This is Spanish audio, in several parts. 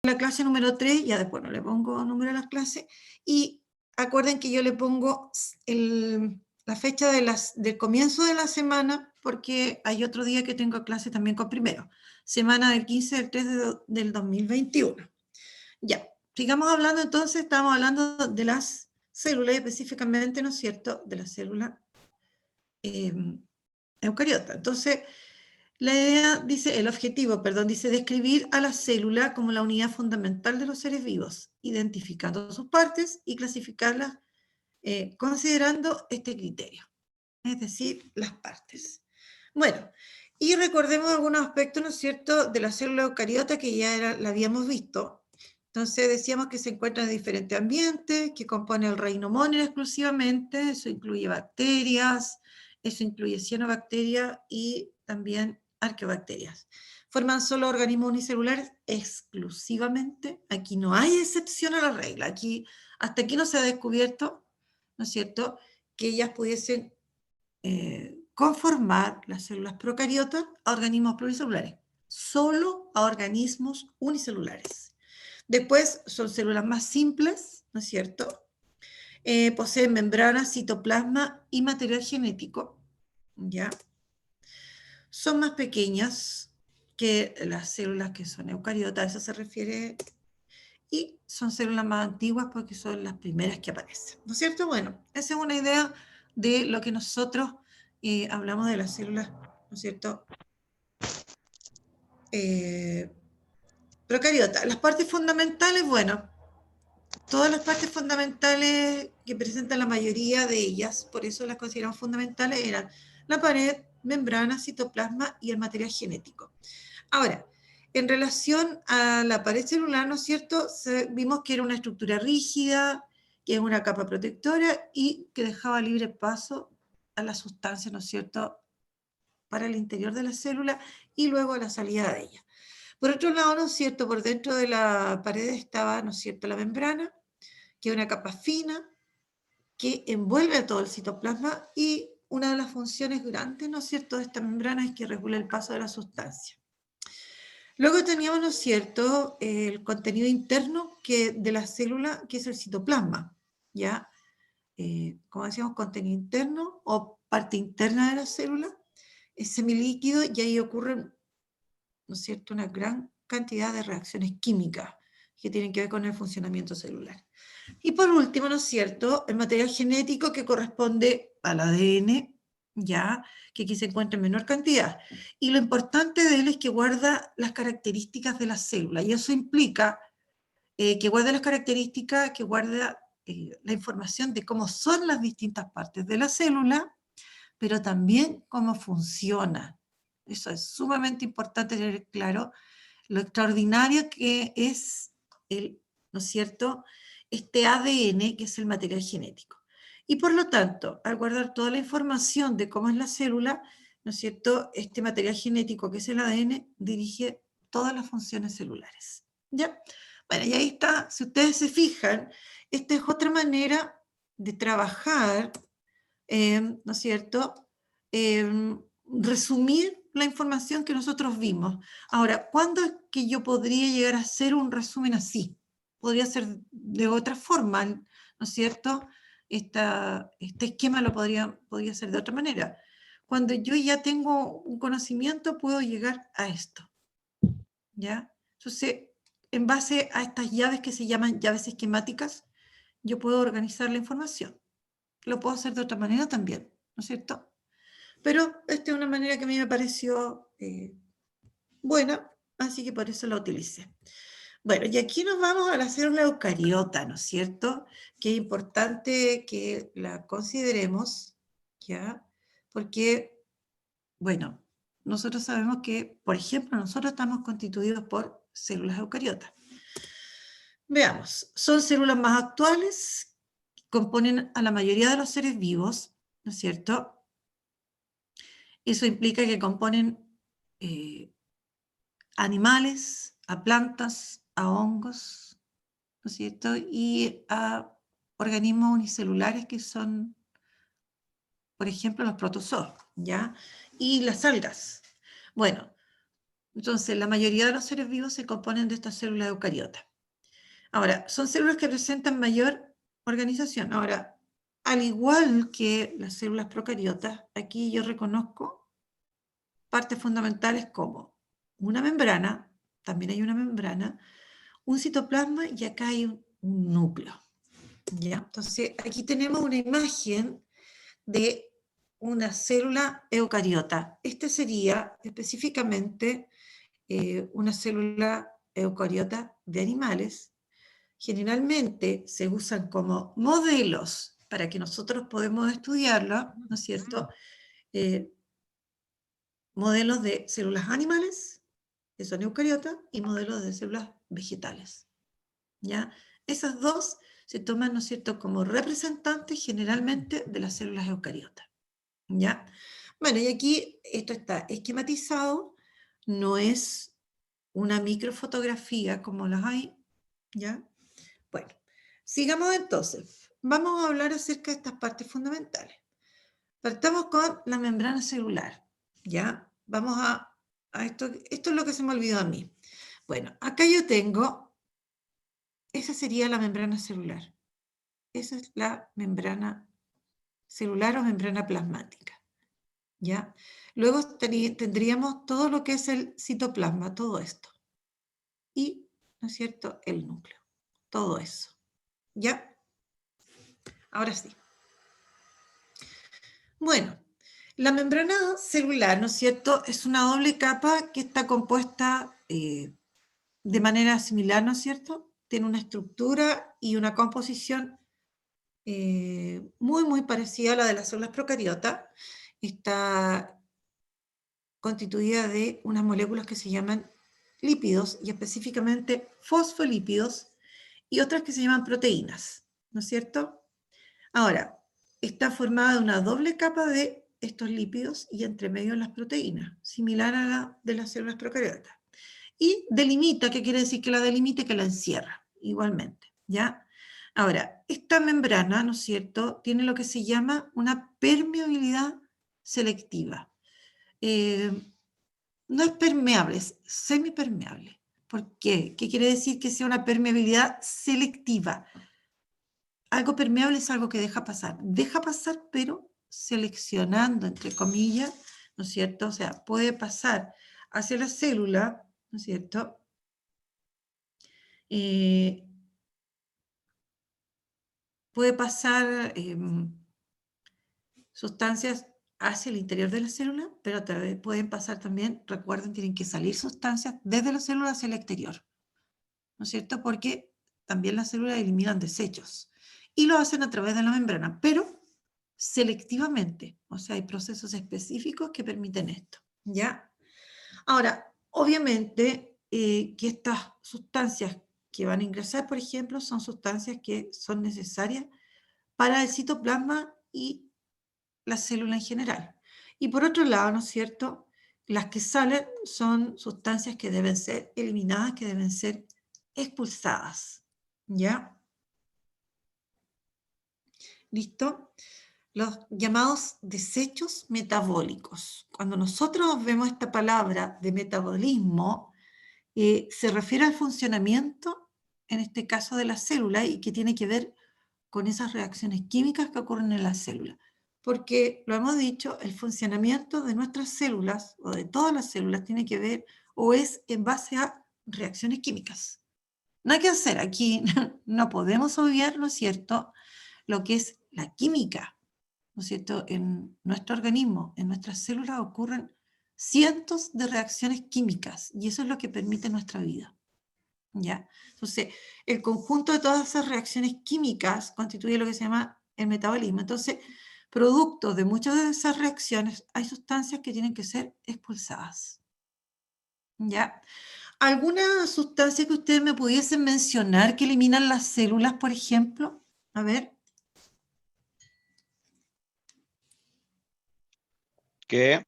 la clase número 3, ya después no le pongo número a las clases, y acuerden que yo le pongo la fecha del comienzo de la semana, porque hay otro día que tengo clase también con primero, semana del 15 del 3 del 2021. Ya, sigamos hablando entonces, estamos hablando de las células, específicamente, ¿no es cierto?, de la célula eucariota. Entonces, la idea dice, el objetivo, perdón, dice describir a la célula como la unidad fundamental de los seres vivos, identificando sus partes y clasificarlas considerando este criterio, es decir, las partes. Bueno, y recordemos algunos aspectos, ¿no es cierto?, de la célula eucariota que ya la habíamos visto. Entonces decíamos que se encuentran en diferentes ambientes, que compone el reino Monera exclusivamente, eso incluye bacterias, eso incluye cianobacterias y también arqueobacterias. Forman solo organismos unicelulares exclusivamente, aquí no hay excepción a la regla, aquí, hasta aquí no se ha descubierto, ¿no es cierto?, que ellas pudiesen conformar las células procariotas a organismos pluricelulares, solo a organismos unicelulares. Después son células más simples, ¿no es cierto? Poseen membranas, citoplasma y material genético, ¿ya? Son más pequeñas que las células que son eucariotas, a eso se refiere, y son células más antiguas porque son las primeras que aparecen, ¿no es cierto? Bueno, esa es una idea de lo que nosotros hablamos de las células, ¿no es cierto?, procariotas. Las partes fundamentales, bueno, todas las partes fundamentales que presentan la mayoría de ellas, por eso las consideramos fundamentales, eran la pared, membrana, citoplasma y el material genético. Ahora, en relación a la pared celular, ¿no es cierto?, vimos que era una estructura rígida, que es una capa protectora y que dejaba libre paso a la sustancia, ¿no es cierto?, para el interior de la célula y luego a la salida de ella. Por otro lado, ¿no es cierto?, por dentro de la pared estaba, ¿no es cierto?, la membrana, que es una capa fina que envuelve a todo el citoplasma y una de las funciones grandes, ¿no es cierto?, de esta membrana es que regula el paso de la sustancia. Luego teníamos, ¿no es cierto?, el contenido interno de la célula, que es el citoplasma, ¿ya? Como decíamos, contenido interno o parte interna de la célula, es semilíquido y ahí ocurren, ¿no es cierto?, una gran cantidad de reacciones químicas que tienen que ver con el funcionamiento celular. Y por último, ¿no es cierto?, el material genético que corresponde al ADN, ya, que aquí se encuentra en menor cantidad. Y lo importante de él es que guarda las características de la célula, y eso implica que guarda las características, que guarda la información de cómo son las distintas partes de la célula, pero también cómo funciona. Eso es sumamente importante tener claro, lo extraordinario que es ¿no es cierto?, este ADN, que es el material genético. Y por lo tanto, al guardar toda la información de cómo es la célula, ¿no es cierto?, este material genético, que es el ADN, dirige todas las funciones celulares. ¿Ya? Bueno, y ahí está, si ustedes se fijan, esta es otra manera de trabajar, ¿no es cierto?, resumir la información que nosotros vimos. Ahora, ¿cuándo es que yo podría llegar a hacer un resumen así? Podría ser de otra forma, ¿no es cierto? Este esquema podría ser de otra manera. Cuando yo ya tengo un conocimiento, puedo llegar a esto, ¿ya? Entonces, en base a estas llaves que se llaman llaves esquemáticas, yo puedo organizar la información. Lo puedo hacer de otra manera también, ¿no es cierto? Pero esta es una manera que a mí me pareció buena, así que por eso la utilicé. Bueno, y aquí nos vamos a la célula eucariota, ¿no es cierto? Que es importante que la consideremos, ¿ya? Porque, bueno, nosotros sabemos que, por ejemplo, nosotros estamos constituidos por células eucariotas. Veamos, son células más actuales, componen a la mayoría de los seres vivos, ¿no es cierto? Eso implica que componen animales, a plantas, a hongos, ¿no es cierto?, y a organismos unicelulares que son, por ejemplo, los protozoos, ¿ya? Y las algas. Bueno, Entonces, la mayoría de los seres vivos se componen de estas células eucariotas. Ahora, son células que presentan mayor organización. Ahora, al igual que las células procariotas, aquí yo reconozco partes fundamentales como una membrana, también hay una membrana, un citoplasma y acá hay un núcleo. ¿Ya? Entonces, aquí tenemos una imagen de una célula eucariota. Este sería específicamente una célula eucariota de animales. Generalmente se usan como modelos para que nosotros podamos estudiarlo, ¿no es cierto? Modelos de células animales, que son eucariotas, y modelos de células vegetales. ¿Ya? Esas dos se toman, ¿no es cierto?, como representantes generalmente de las células eucariotas. ¿Ya? Bueno, y aquí esto está esquematizado, no es una microfotografía como las hay, ¿ya? Bueno, sigamos entonces. Vamos a hablar acerca de estas partes fundamentales. Partamos con la membrana celular, ¿ya? Vamos a esto es lo que se me olvidó a mí. Bueno, acá yo tengo, esa sería la membrana celular. Esa es la membrana celular o membrana plasmática, ¿ya? Luego tendríamos todo lo que es el citoplasma, todo esto. Y, ¿no es cierto?, el núcleo. Todo eso, ¿ya? Ahora sí. Bueno, la membrana celular, ¿no es cierto?, es una doble capa que está compuesta de manera similar, ¿no es cierto? Tiene una estructura y una composición muy, muy parecida a la de las células procariotas. Está constituida de unas moléculas que se llaman lípidos y específicamente fosfolípidos y otras que se llaman proteínas, ¿no es cierto? Ahora, está formada de una doble capa de estos lípidos y entre medio las proteínas, similar a la de las células procariotas. Y delimita, ¿qué quiere decir? Que la delimita y que la encierra, igualmente, ¿ya? Ahora, esta membrana, ¿no es cierto?, tiene lo que se llama una permeabilidad selectiva. No es permeable, es semipermeable. ¿Por qué? ¿Qué quiere decir que sea una permeabilidad selectiva? Algo permeable es algo que deja pasar, pero seleccionando, entre comillas, ¿no es cierto? O sea, puede pasar hacia la célula, ¿no es cierto? Puede pasar sustancias hacia el interior de la célula, pero también pueden pasar también, recuerden, tienen que salir sustancias desde la célula hacia el exterior, ¿no es cierto? Porque también las células eliminan desechos y lo hacen a través de la membrana, pero selectivamente, o sea, hay procesos específicos que permiten esto, ¿ya? Ahora, obviamente que estas sustancias que van a ingresar, por ejemplo, son sustancias que son necesarias para el citoplasma y la célula en general. Y por otro lado, ¿no es cierto?, las que salen son sustancias que deben ser eliminadas, que deben ser expulsadas, ¿ya? ¿Listo? Los llamados desechos metabólicos. Cuando nosotros vemos esta palabra de metabolismo, se refiere al funcionamiento, en este caso de la célula, y que tiene que ver con esas reacciones químicas que ocurren en la célula. Porque, lo hemos dicho, el funcionamiento de nuestras células, o de todas las células, tiene que ver o es en base a reacciones químicas. No hay que hacer aquí, no podemos obviar, ¿no es cierto?, lo que es la química, ¿no es cierto? En nuestro organismo, en nuestras células ocurren cientos de reacciones químicas y eso es lo que permite nuestra vida, ¿ya? Entonces, el conjunto de todas esas reacciones químicas constituye lo que se llama el metabolismo. Entonces, producto de muchas de esas reacciones, hay sustancias que tienen que ser expulsadas, ¿ya? ¿Alguna sustancia que ustedes me pudiesen mencionar que eliminan las células, por ejemplo? A ver. ¿Qué?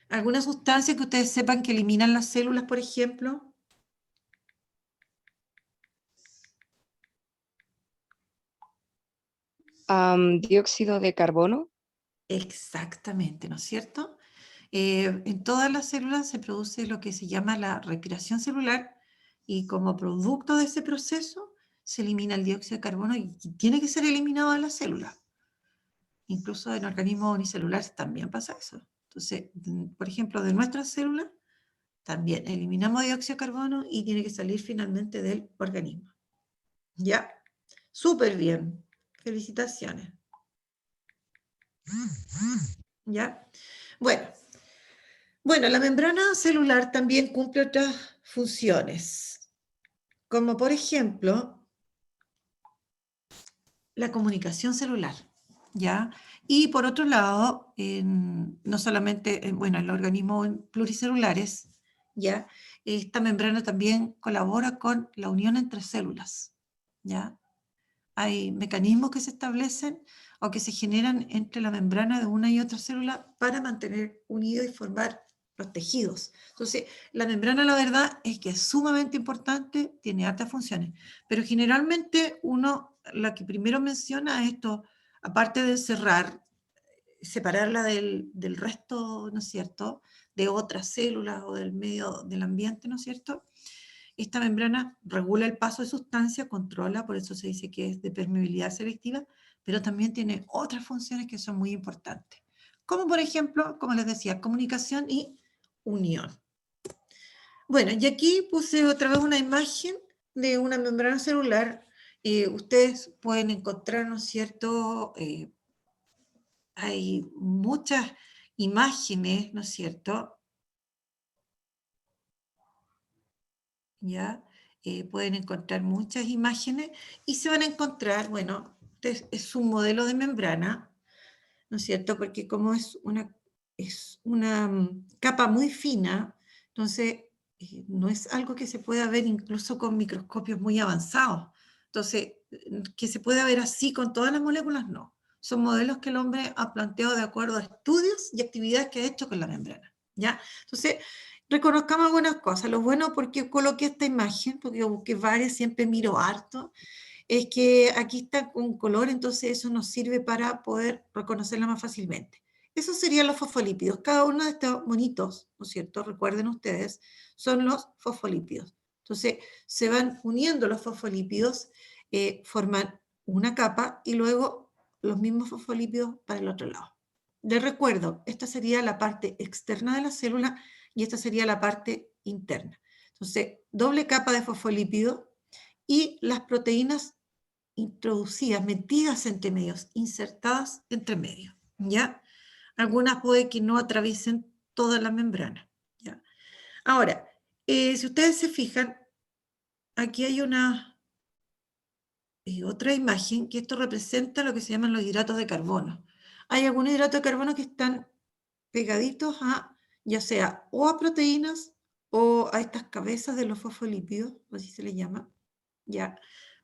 ¿Alguna sustancia que ustedes sepan que eliminan las células, por ejemplo? Dióxido de carbono. Exactamente, ¿no es cierto? En todas las células se produce lo que se llama la respiración celular y como producto de ese proceso se elimina el dióxido de carbono y tiene que ser eliminado de la célula. Incluso en organismos unicelulares también pasa eso. Entonces, por ejemplo, de nuestras células también eliminamos dióxido de carbono y tiene que salir finalmente del organismo. ¿Ya? Súper bien. Felicitaciones. ¿Ya? Bueno, la membrana celular también cumple otras funciones, como por ejemplo la comunicación celular, ¿ya? Y por otro lado, no solamente, bueno, en los organismos pluricelulares, ¿ya? Esta membrana también colabora con la unión entre células, ¿ya? Hay mecanismos que se establecen o que se generan entre la membrana de una y otra célula para mantener unidos y formar los tejidos. Entonces, la membrana, la verdad, es que es sumamente importante, tiene altas funciones, pero generalmente uno, la que primero menciona esto, aparte de separarla del resto, ¿no es cierto?, de otras células o del medio del ambiente, ¿no es cierto?, esta membrana regula el paso de sustancias, controla, por eso se dice que es de permeabilidad selectiva, pero también tiene otras funciones que son muy importantes. Como por ejemplo, como les decía, comunicación y unión. Bueno, y aquí puse otra vez una imagen de una membrana celular. Ustedes pueden encontrar, ¿no es cierto? Hay muchas imágenes, ¿no es cierto? ¿Ya? Pueden encontrar muchas imágenes y se van a encontrar, bueno, es un modelo de membrana, ¿no es cierto? Porque como es una capa muy fina, entonces no es algo que se pueda ver incluso con microscopios muy avanzados. Entonces, que se pueda ver así con todas las moléculas, no. Son modelos que el hombre ha planteado de acuerdo a estudios y actividades que ha hecho con la membrana, ¿ya? Entonces, reconozcamos algunas cosas. Lo bueno porque coloqué esta imagen, porque yo busqué varias, siempre miro harto, es que aquí está con color, entonces eso nos sirve para poder reconocerla más fácilmente. Esos serían los fosfolípidos. Cada uno de estos monitos, ¿no es cierto? Recuerden ustedes, son los fosfolípidos. Entonces, se van uniendo los fosfolípidos, forman una capa y luego los mismos fosfolípidos para el otro lado. Les recuerdo, esta sería la parte externa de la célula y esta sería la parte interna. Entonces, doble capa de fosfolípido y las proteínas introducidas, metidas entre medios, insertadas entre medios, ¿ya? Algunas puede que no atraviesen toda la membrana, ¿ya? Ahora, si ustedes se fijan, aquí hay otra imagen que esto representa lo que se llaman los hidratos de carbono. Hay algunos hidratos de carbono que están pegaditos a, ya sea o a proteínas o a estas cabezas de los fosfolípidos, así se les llama, ¿ya?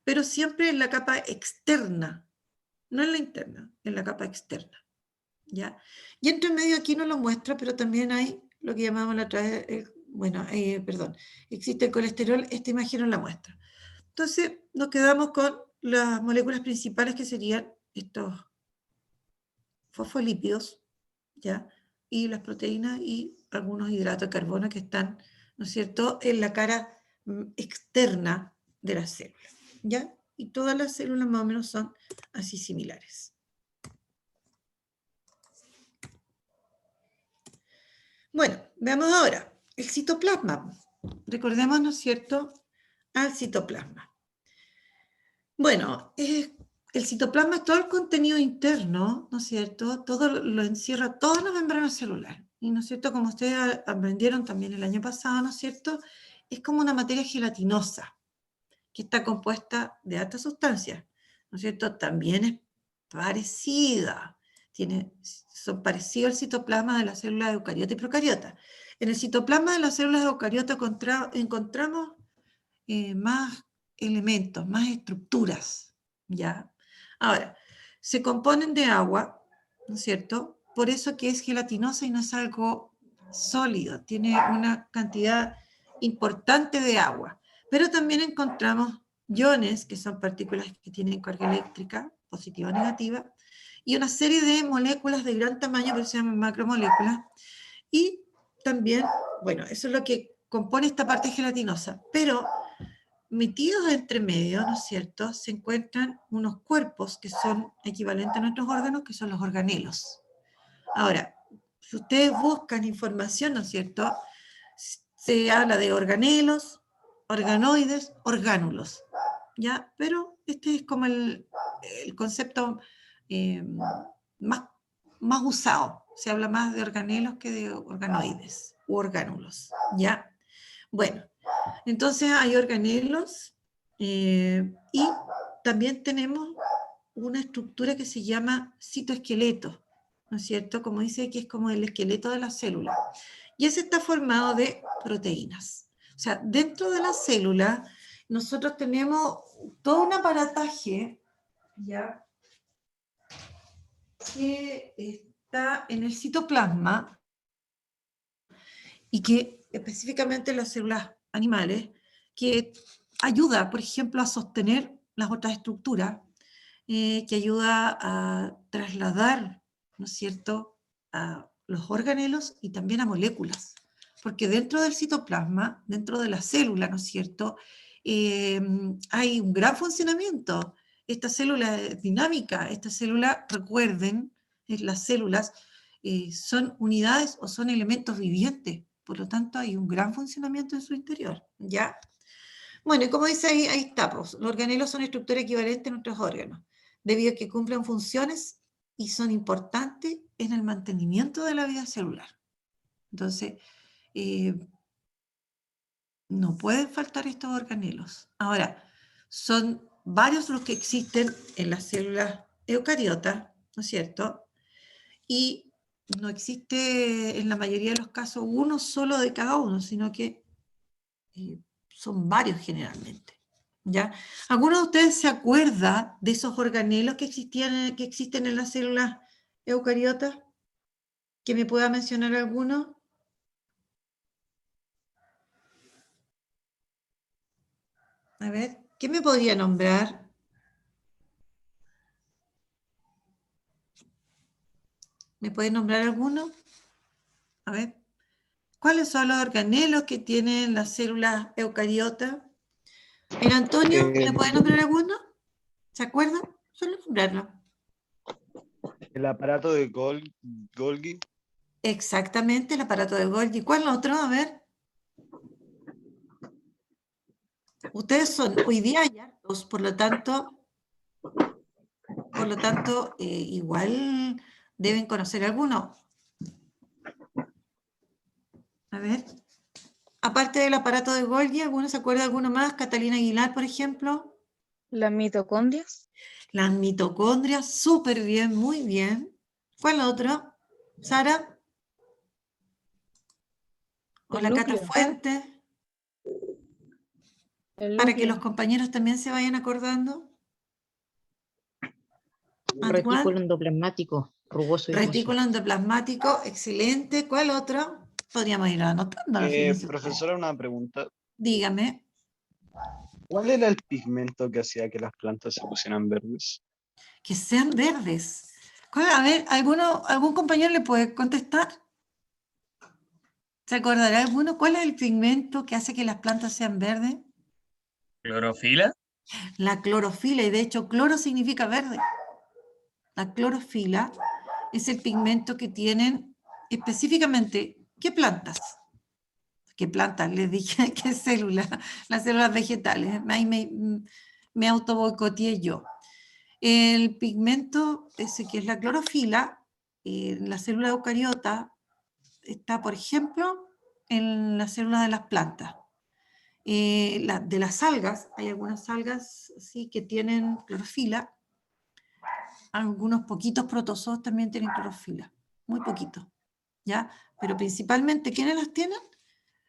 Pero siempre en la capa externa, no en la interna, en la capa externa, ¿ya? Y entre medio aquí no lo muestra, pero también hay lo que llamamos la otra vez, existe el colesterol, esta imagen no la muestra. Entonces nos quedamos con las moléculas principales que serían estos fosfolípidos, ¿ya? Y las proteínas y algunos hidratos de carbono que están, ¿no es cierto?, en la cara externa de la célula, ¿ya? Y todas las células más o menos son así similares. Bueno, veamos ahora el citoplasma. Recordemos, ¿no es cierto?, al citoplasma. Bueno, el citoplasma es todo el contenido interno, ¿no es cierto? Todo lo encierra, toda la membrana celular. Y, ¿no es cierto?, como ustedes aprendieron también el año pasado, ¿no es cierto?, es como una materia gelatinosa que está compuesta de altas sustancias, ¿no es cierto? También es parecida, son parecidos al citoplasma de las células eucariota y procariota. En el citoplasma de las células eucariota encontramos más elementos, más estructuras, ¿ya? Ahora, se componen de agua, ¿no es cierto? Por eso que es gelatinosa y no es algo sólido, tiene una cantidad importante de agua. Pero también encontramos iones, que son partículas que tienen carga eléctrica, positiva o negativa, y una serie de moléculas de gran tamaño, que se llaman macromoléculas, Y también, bueno, eso es lo que compone esta parte gelatinosa, pero metidos entre medio, ¿no es cierto?, se encuentran unos cuerpos que son equivalentes a nuestros órganos, que son los organelos. Ahora, si ustedes buscan información, ¿no es cierto?, se habla de organelos, organoides, orgánulos, ¿ya? Pero este es como el concepto eh, más, más usado. Se habla más de organelos que de organoides u orgánulos, ¿ya? Bueno, entonces hay organelos y también tenemos una estructura que se llama citoesqueleto, ¿no es cierto? Como dice aquí, es como el esqueleto de la célula. Y ese está formado de proteínas. O sea, dentro de la célula nosotros tenemos todo un aparataje, ¿ya?, que está en el citoplasma y que específicamente en las células animales, que ayuda, por ejemplo, a sostener las otras estructuras, que ayuda a trasladar, ¿no es cierto?, a los organelos y también a moléculas. Porque dentro del citoplasma, dentro de la célula, ¿no es cierto?, hay un gran funcionamiento. Esta célula es dinámica, esta célula, recuerden, las células son unidades o son elementos vivientes, por lo tanto hay un gran funcionamiento en su interior, ¿ya? Bueno, y como dice ahí, ahí está, pues, los organelos son estructuras equivalentes a nuestros órganos, debido a que cumplen funciones y son importantes en el mantenimiento de la vida celular. Entonces, eh, no pueden faltar estos organelos. Ahora, son varios los que existen en las células eucariotas, ¿no es cierto? Y no existe en la mayoría de los casos uno solo de cada uno, sino que son varios generalmente, ¿ya? ¿Alguno de ustedes se acuerda de esos organelos que existen en las células eucariotas? ¿Que me pueda mencionar alguno? A ver, ¿qué me podría nombrar? ¿Me puede nombrar alguno? A ver, ¿cuáles son los organelos que tienen las células eucariotas? ¿En Antonio, me puede nombrar alguno? ¿Se acuerdan? Solo nombrarlo. El aparato de Golgi. Exactamente, el aparato de Golgi. ¿Cuál otro? A ver. Ustedes son, hoy día hay hartos, por lo tanto igual deben conocer alguno. A ver. Aparte del aparato de Golgi, ¿alguno se acuerda de alguno más? Catalina Aguilar, por ejemplo. Las mitocondrias. Las mitocondrias, súper bien, muy bien. ¿Cuál otro? ¿Sara? ¿O El la Cata núcleo. Fuentes? El Para que los núcleo. compañeros también se vayan acordando. Retículo Antoine, endoplasmático, rugoso y vigoso. retículo endoplasmático, excelente. ¿Cuál otro? Podríamos ir anotando, fíjense ustedes. Profesora, una pregunta. Dígame, ¿Cuál era el pigmento que hacía que las plantas se pusieran verdes? que sean verdes. A ver, ¿algún compañero le puede contestar? ¿Se acordará alguno? ¿Cuál es el pigmento que hace que las plantas sean verdes? ¿Clorofila? La clorofila, y de hecho cloro significa verde. La clorofila es el pigmento que tienen específicamente, ¿qué plantas? ¿Qué plantas? Les dije, ¿qué células? Las células vegetales. Ahí me auto boicoteé yo. El pigmento, ese que es la clorofila, la célula eucariota está, por ejemplo, en la célula de las plantas. De las algas, hay algunas algas sí, que tienen clorofila, algunos poquitos protozoos también tienen clorofila, muy poquitos, ¿ya? Pero principalmente, ¿quiénes las tienen?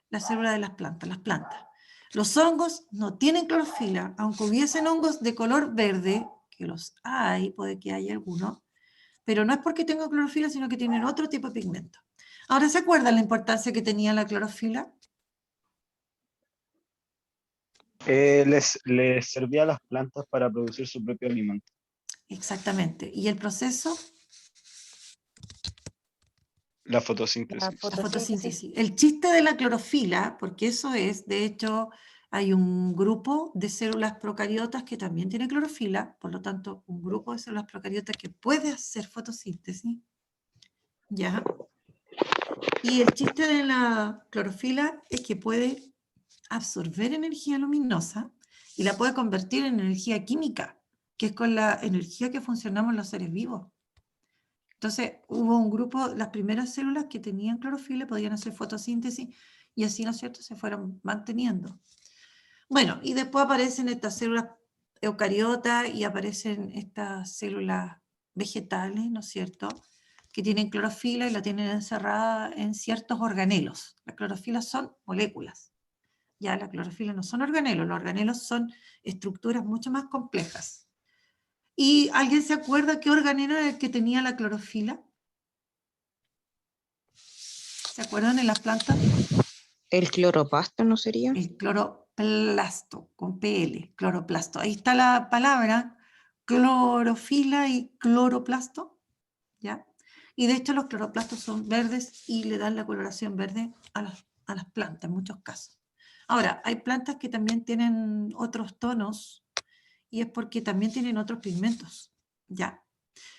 La célula de las plantas, las plantas. Los hongos no tienen clorofila, aunque hubiesen hongos de color verde, que los hay, puede que haya algunos, pero no es porque tengan clorofila, sino que tienen otro tipo de pigmento. Ahora, ¿se acuerdan la importancia que tenía la clorofila? Les servía a las plantas para producir su propio alimento. Exactamente. ¿Y el proceso? La fotosíntesis. La Fotosíntesis. fotosíntesis. El chiste de la clorofila, porque eso es, de hecho, hay un grupo de células procariotas que también tiene clorofila, por lo tanto, un grupo de células procariotas que puede hacer fotosíntesis, ¿ya? Y el chiste de la clorofila es que puede absorber energía luminosa y la puede convertir en energía química, que es con la energía que funcionamos los seres vivos. Entonces, hubo un grupo, las primeras células que tenían clorofila podían hacer fotosíntesis y así, ¿no es cierto?, se fueron manteniendo. Bueno, y después aparecen estas células eucariotas y aparecen estas células vegetales, ¿no es cierto?, que tienen clorofila y la tienen encerrada en ciertos organelos. Las clorofilas son moléculas. Ya, la clorofila no son organelos, los organelos son estructuras mucho más complejas. ¿Y alguien se acuerda qué organelo era el que tenía la clorofila? ¿Se acuerdan en las plantas? ¿El cloroplasto no sería? El cloroplasto, con PL, cloroplasto. Ahí está la palabra, clorofila y cloroplasto, ¿ya? Y de hecho los cloroplastos son verdes y le dan la coloración verde a las plantas en muchos casos. Ahora, hay plantas que también tienen otros tonos y es porque también tienen otros pigmentos, ¿ya?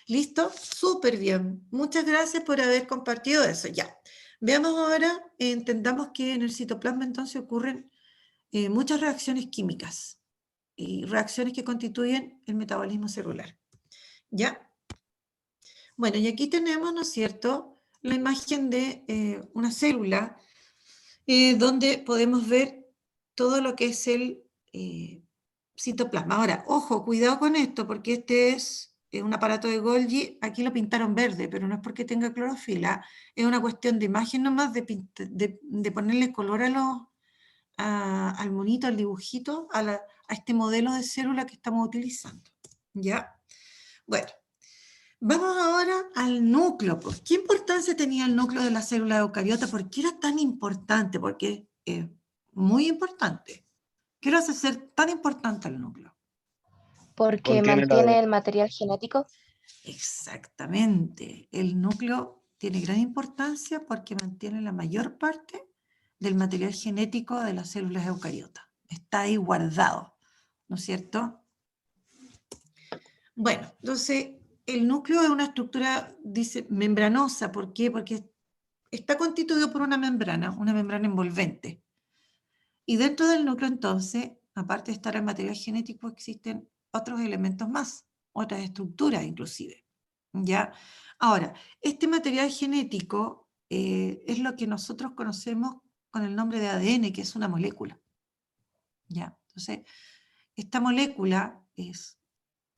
¿Listo? Súper bien. Muchas gracias por haber compartido eso. Ya. Veamos ahora, entendamos que en el citoplasma entonces ocurren muchas reacciones químicas y reacciones que constituyen el metabolismo celular. ¿Ya? Bueno, y aquí tenemos, ¿no es cierto?, la imagen de una célula donde podemos ver todo lo que es el citoplasma. Ahora, ojo, cuidado con esto, porque este es un aparato de Golgi, aquí lo pintaron verde, pero no es porque tenga clorofila, es una cuestión de imagen nomás, de ponerle color al monito, al dibujito, a este modelo de célula que estamos utilizando. ¿Ya? Bueno, vamos ahora al núcleo. Pues, ¿qué importancia tenía el núcleo de la célula eucariota? ¿Por qué era tan importante? Porque es muy importante. ¿Qué lo hace ser tan importante el núcleo? Porque Contiene mantiene el material genético. Exactamente. El núcleo tiene gran importancia porque mantiene la mayor parte del material genético de las células eucariotas. Está ahí guardado, ¿no es cierto? Bueno, entonces el núcleo es una estructura, dice, membranosa. ¿Por qué? Porque está constituido por una membrana envolvente. Y dentro del núcleo, entonces, aparte de estar el material genético, existen otros elementos más, otras estructuras inclusive. ¿Ya? Ahora, este material genético es lo que nosotros conocemos con el nombre de ADN, que es una molécula. ¿Ya? Entonces, esta molécula es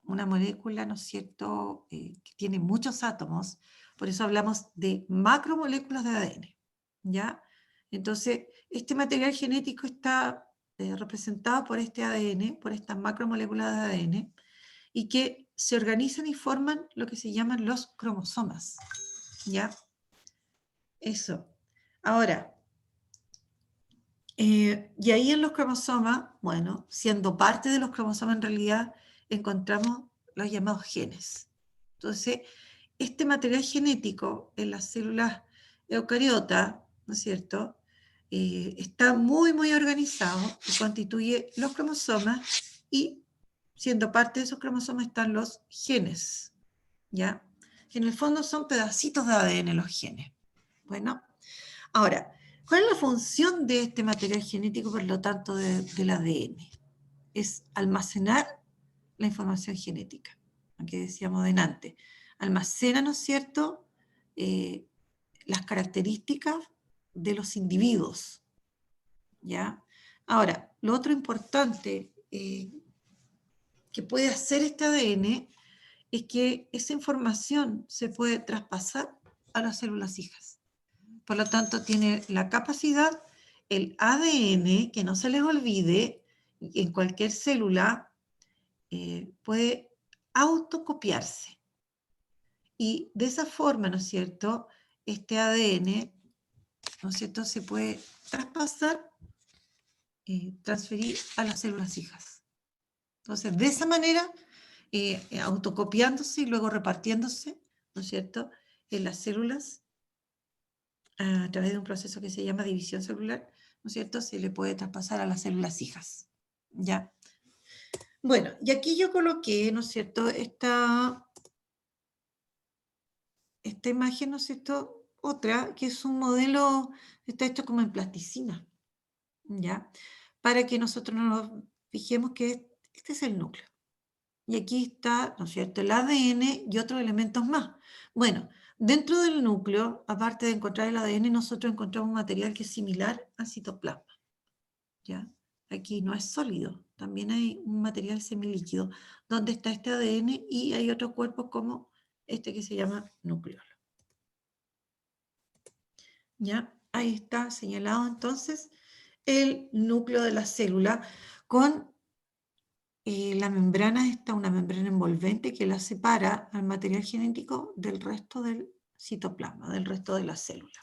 una molécula, ¿no es cierto?, que tiene muchos átomos, por eso hablamos de macromoléculas de ADN, ¿ya? Entonces, este material genético está representado por este ADN, por estas macromoléculas de ADN, y que se organizan y forman lo que se llaman los cromosomas, ¿ya? Eso. Ahora, y ahí en los cromosomas, bueno, siendo parte de los cromosomas en realidad, encontramos los llamados genes. Entonces, este material genético en las células eucariotas, ¿no es cierto?, está muy, muy organizado y constituye los cromosomas y siendo parte de esos cromosomas están los genes, ¿ya? Que en el fondo son pedacitos de ADN los genes. Bueno, ahora, ¿cuál es la función de este material genético, por lo tanto, del ADN? Es almacenar la información genética, lo que decíamos delante. Almacena, ¿no es cierto?, las características de los individuos, ¿ya? Ahora, lo otro importante que puede hacer este ADN es que esa información se puede traspasar a las células hijas. Por lo tanto, tiene la capacidad, el ADN, que no se les olvide, en cualquier célula puede autocopiarse. Y de esa forma, ¿no es cierto?, este ADN, ¿no es cierto?, se puede traspasar, transferir a las células hijas. Entonces, de esa manera, autocopiándose y luego repartiéndose, ¿no es cierto?, en las células a través de un proceso que se llama división celular, ¿no es cierto? Se le puede traspasar a las células hijas, ¿ya? Bueno, y aquí yo coloqué, ¿no es cierto?, esta imagen, ¿no es cierto?, otra, que es un modelo, está hecho como en plasticina, ¿ya? Para que nosotros nos fijemos que este es el núcleo. Y aquí está, ¿no es cierto?, el ADN y otros elementos más. Bueno, dentro del núcleo, aparte de encontrar el ADN, nosotros encontramos un material que es similar al citoplasma, ¿ya? Aquí no es sólido, también hay un material semilíquido, donde está este ADN y hay otros cuerpos como este que se llama nucleolo. ¿Ya? Ahí está señalado entonces el núcleo de la célula con la membrana, una membrana envolvente que la separa al material genético del resto del citoplasma, del resto de la célula.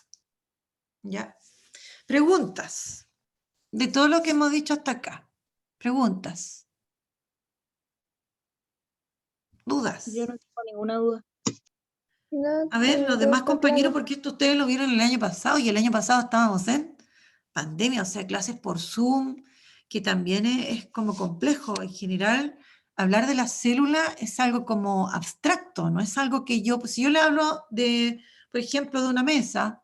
¿Ya? Preguntas. De todo lo que hemos dicho hasta acá. Preguntas. ¿Dudas? Yo no tengo ninguna duda. A ver, los demás compañeros, porque esto ustedes lo vieron el año pasado y el año pasado estábamos en pandemia, o sea, clases por Zoom, que también es como complejo. En general, hablar de la célula es algo como abstracto, no es algo que yo, pues si yo le hablo de, por ejemplo, de una mesa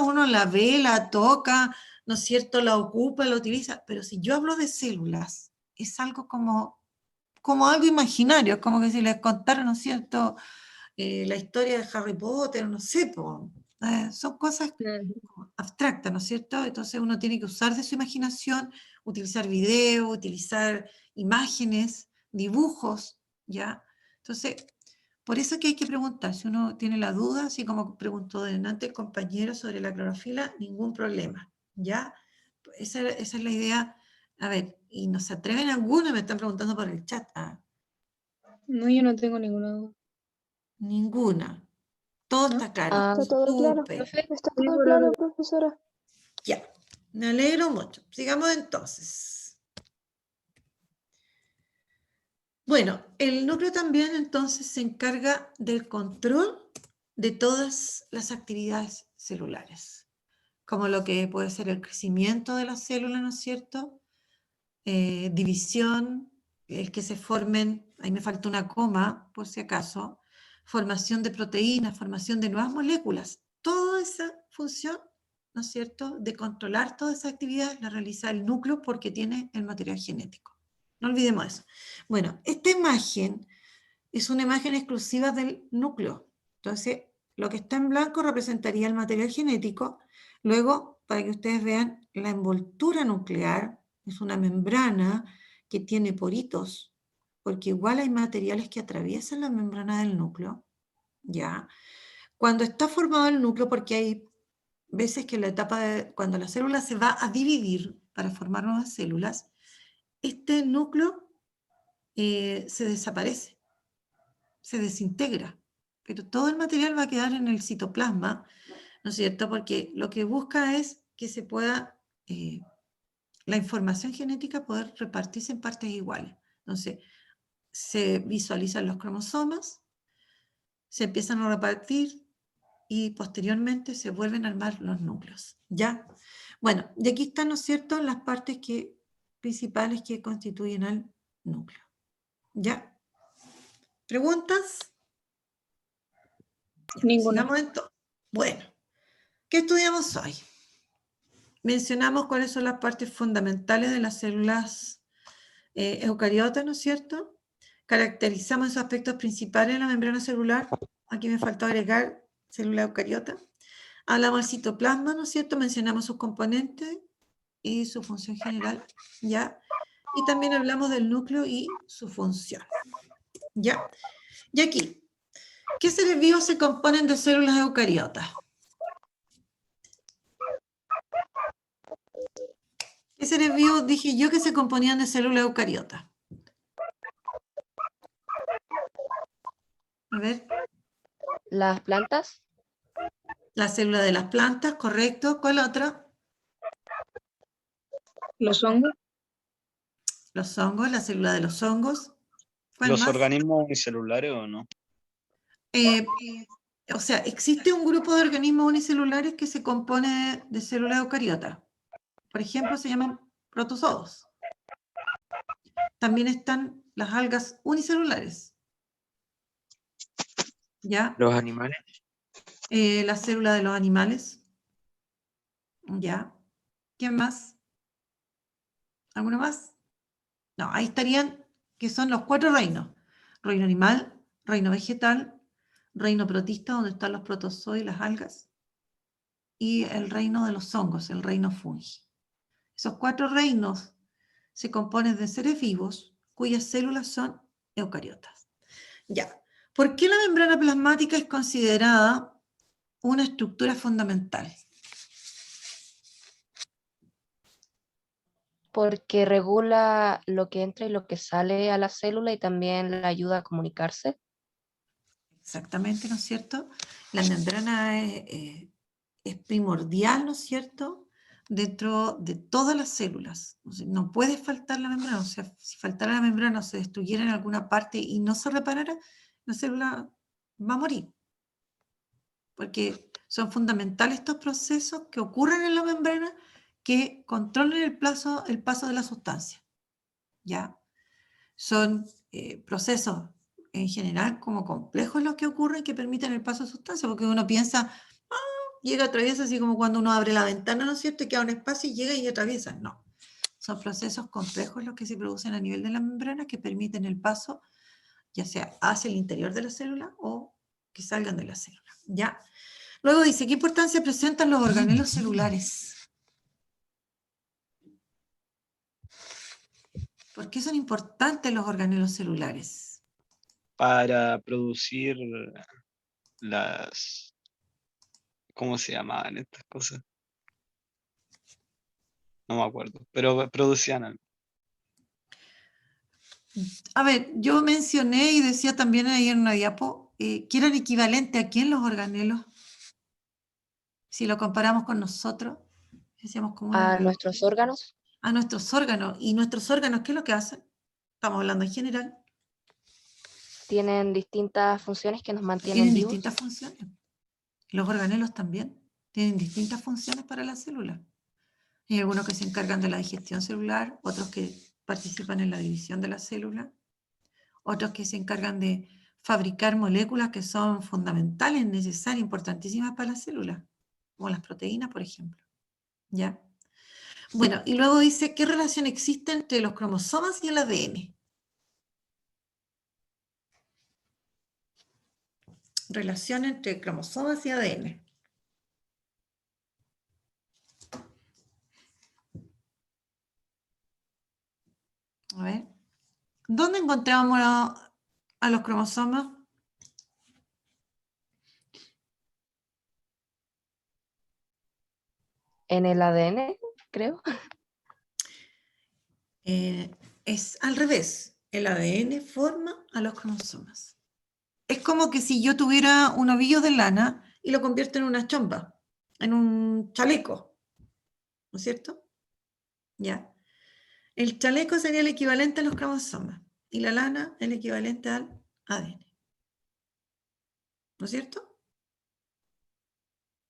uno la ve, la toca, ¿no es cierto?, la ocupa, la utiliza, pero si yo hablo de células, es algo como algo imaginario, es como que si les contara, ¿no es cierto?, la historia de Harry Potter, no sé, son cosas abstractas, ¿no es cierto? Entonces uno tiene que usar de su imaginación, utilizar video, utilizar imágenes, dibujos, ¿ya? Entonces, por eso que hay que preguntar, si uno tiene la duda, así como preguntó delante el compañero sobre la clorofila, ningún problema, ¿ya? Esa es la idea. A ver, y no se atreven algunos, me están preguntando por el chat. No, yo no tengo ninguna duda. Ninguna. Todo ¿No? está claro. Ah, Está todo claro. Súper. Profe, Está sí, todo por claro, algo. profesora. Ya. Me alegro mucho. Sigamos entonces. Bueno, el núcleo también entonces se encarga del control de todas las actividades celulares, como lo que puede ser el crecimiento de la célula, ¿no es cierto? División, el que se formen, ahí me falta una coma, por si acaso, formación de proteínas, formación de nuevas moléculas. Toda esa función, ¿no es cierto?, de controlar toda esa actividad la realiza el núcleo porque tiene el material genético. No olvidemos eso. Bueno, esta imagen es una imagen exclusiva del núcleo. Entonces, lo que está en blanco representaría el material genético. Luego, para que ustedes vean, la envoltura nuclear es una membrana que tiene poritos, porque igual hay materiales que atraviesan la membrana del núcleo, ¿ya? Cuando está formado el núcleo, porque hay veces que la etapa cuando la célula se va a dividir para formar nuevas células, este núcleo se desaparece, se desintegra, pero todo el material va a quedar en el citoplasma, ¿no es cierto? Porque lo que busca es que se pueda, la información genética poder repartirse en partes iguales. Entonces, se visualizan los cromosomas, se empiezan a repartir y posteriormente se vuelven a armar los núcleos, ¿ya? Bueno, y aquí están, ¿no es cierto?, las partes principales que constituyen al núcleo, ¿ya? ¿Preguntas? Ninguna. Sigamos entonces. Bueno, ¿qué estudiamos hoy? Mencionamos cuáles son las partes fundamentales de las células eucariotas, ¿no es cierto? Caracterizamos esos aspectos principales de la membrana celular. Aquí me faltó agregar célula eucariota. Hablamos del citoplasma, ¿no es cierto? Mencionamos sus componentes y su función general, ¿ya? Y también hablamos del núcleo y su función, ¿ya? Y aquí, ¿qué seres vivos se componen de células eucariotas? ¿Qué seres vivos dije yo que se componían de células eucariotas? A ver, las plantas, la célula de las plantas, correcto. ¿Cuál otra? Los hongos, Los hongos, la célula de los hongos. ¿Cuál ¿Los más? organismos unicelulares o no? Eh, O sea, existe un grupo de organismos unicelulares que se compone de células eucariotas. Por ejemplo, se llaman protozoos. También están las algas unicelulares. ¿Ya? Los animales. La célula de los animales. ¿Ya? ¿Quién más? ¿Alguno más? No, ahí estarían, que son los 4 reinos. Reino animal, reino vegetal, reino protista, donde están los protozoos y las algas, y el reino de los hongos, el reino fungi. Esos 4 reinos se componen de seres vivos cuyas células son eucariotas. Ya. ¿Por qué la membrana plasmática es considerada una estructura fundamental? Porque regula lo que entra y lo que sale a la célula y también la ayuda a comunicarse. Exactamente, ¿no es cierto? La membrana es primordial, ¿no es cierto?, dentro de todas las células. O sea, no puede faltar la membrana. O sea, si faltara la membrana o se destruyera en alguna parte y no se reparara, la célula va a morir. Porque son fundamentales estos procesos que ocurren en la membrana que controlan el paso de la sustancia. ¿Ya? Son procesos en general como complejos los que ocurren que permiten el paso de sustancia, porque uno piensa, llega, atraviesa, así como cuando uno abre la ventana, ¿no es cierto?, y queda un espacio y llega y atraviesa. No, son procesos complejos los que se producen a nivel de la membrana que permiten el paso, ya sea hacia el interior de la célula o que salgan de la célula. ¿Ya? Luego dice, ¿qué importancia presentan los organelos celulares? ¿Por qué son importantes los organelos celulares? Para producir las... ¿Cómo se llamaban estas cosas? No me acuerdo, pero producían algo. A ver, yo mencioné y decía también ahí en una diapo que eran equivalentes a quién los organelos, si lo comparamos con nosotros, decíamos como A nuestros órganos a nuestros órganos. ¿Y nuestros órganos qué es lo que hacen? Estamos hablando en general. tienen distintas funciones que nos mantienen Tienen vivos. distintas funciones. Los organelos también tienen distintas funciones para la célula. Hay algunos que se encargan de la digestión celular, otros que participan en la división de la célula, otros que se encargan de fabricar moléculas que son fundamentales, necesarias, importantísimas para la célula, como las proteínas, por ejemplo. ¿Ya? Bueno, y luego dice, ¿qué relación existe entre los cromosomas y el ADN? Relación entre cromosomas y ADN. A ver, ¿dónde encontramos a los cromosomas? En el ADN, creo. Es al revés. El ADN forma a los cromosomas. Es como que si yo tuviera un ovillo de lana y lo convierto en una chompa, en un chaleco, ¿no es cierto? Ya. El chaleco sería el equivalente a los cromosomas y la lana el equivalente al ADN. ¿No es cierto?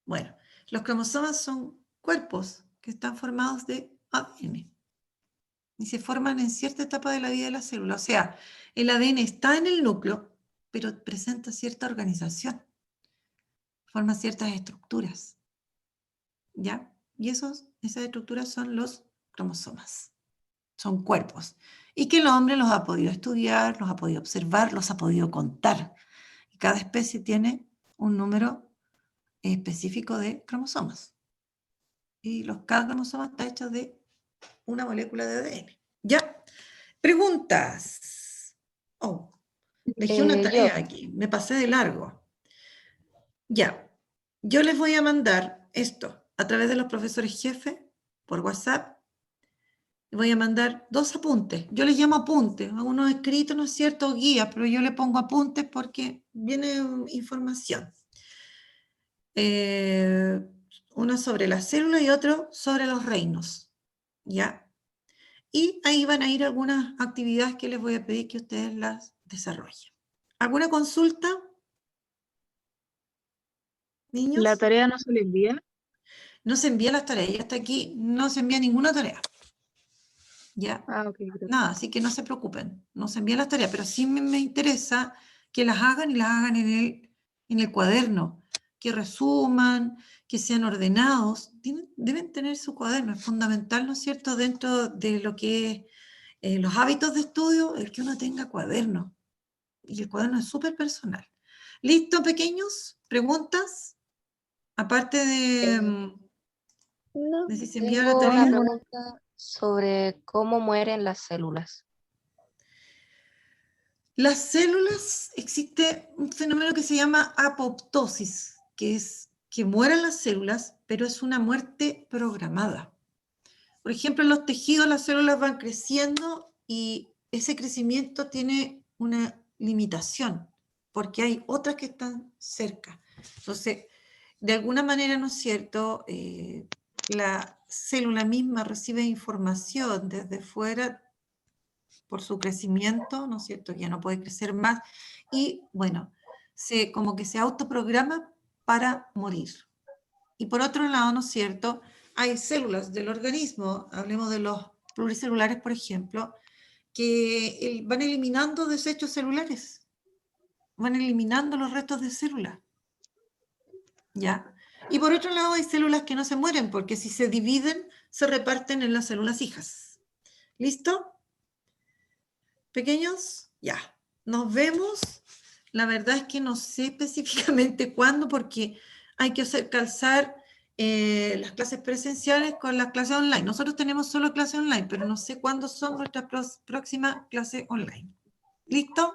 Bueno, los cromosomas son cuerpos que están formados de ADN y se forman en cierta etapa de la vida de la célula. O sea, el ADN está en el núcleo, pero presenta cierta organización, forma ciertas estructuras. ¿Ya? Y esas estructuras son los cromosomas. Son cuerpos. Y que el hombre los ha podido estudiar, los ha podido observar, los ha podido contar. Y cada especie tiene un número específico de cromosomas. Y cada cromosoma está hecho de una molécula de ADN. ¿Ya? Preguntas. Oh, dejé una tarea aquí. Me pasé de largo. Ya. Yo les voy a mandar esto a través de los profesores jefe por WhatsApp. Voy a mandar 2 apuntes. Yo les llamo apuntes, a unos escritos, ¿no es cierto? Guías, pero yo le pongo apuntes porque viene información. Uno sobre la célula y otro sobre los reinos. ¿Ya? Y ahí van a ir algunas actividades que les voy a pedir que ustedes las desarrollen. ¿Alguna consulta? Niños, ¿La tarea no se le envía? no se envía las tareas. Ya hasta aquí no se envía ninguna tarea. ¿Ya? Ah, ok, gracias. Nada, así que no se preocupen. No se envían las tareas, pero sí me interesa que las hagan y las hagan en el cuaderno. Que resuman, que sean ordenados. Deben tener su cuaderno. Es fundamental, ¿no es cierto?, dentro de lo que es los hábitos de estudio, el que uno tenga cuaderno. Y el cuaderno es súper personal. ¿Listo, pequeños? ¿Preguntas? Aparte de si se envía la Tengo una tarea. pregunta sobre cómo mueren las células. Las células, existe un fenómeno que se llama apoptosis, que es que mueran las células, pero es una muerte programada. Por ejemplo, en los tejidos las células van creciendo y ese crecimiento tiene una limitación, porque hay otras que están cerca. Entonces, de alguna manera, ¿no es cierto?, la célula misma recibe información desde fuera por su crecimiento, ¿no es cierto?, ya no puede crecer más, y bueno, como que se autoprograma para morir. Y por otro lado, ¿no es cierto?, hay células del organismo, hablemos de los pluricelulares, por ejemplo, que van eliminando desechos celulares, van eliminando los restos de células, ¿ya? Y por otro lado, hay células que no se mueren, porque si se dividen, se reparten en las células hijas. ¿Listo? Pequeños, ya. Nos vemos. La verdad es que no sé específicamente cuándo, porque hay que hacer calzar las clases presenciales con las clases online. Nosotros tenemos solo clases online, pero no sé cuándo son nuestras próximas clases online. ¿Listo?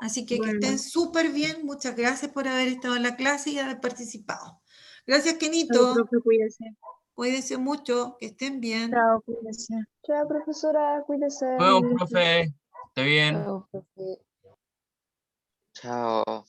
Así que Bueno, estén súper bien. Muchas gracias por haber estado en la clase y haber participado. Gracias, chao, Kenito. profe, cuídese. Cuídense mucho. Que estén bien. Chao, cuídese. Chao, profesora, cuídese. Bueno, profe, esté bien. Chao, profe. Chao.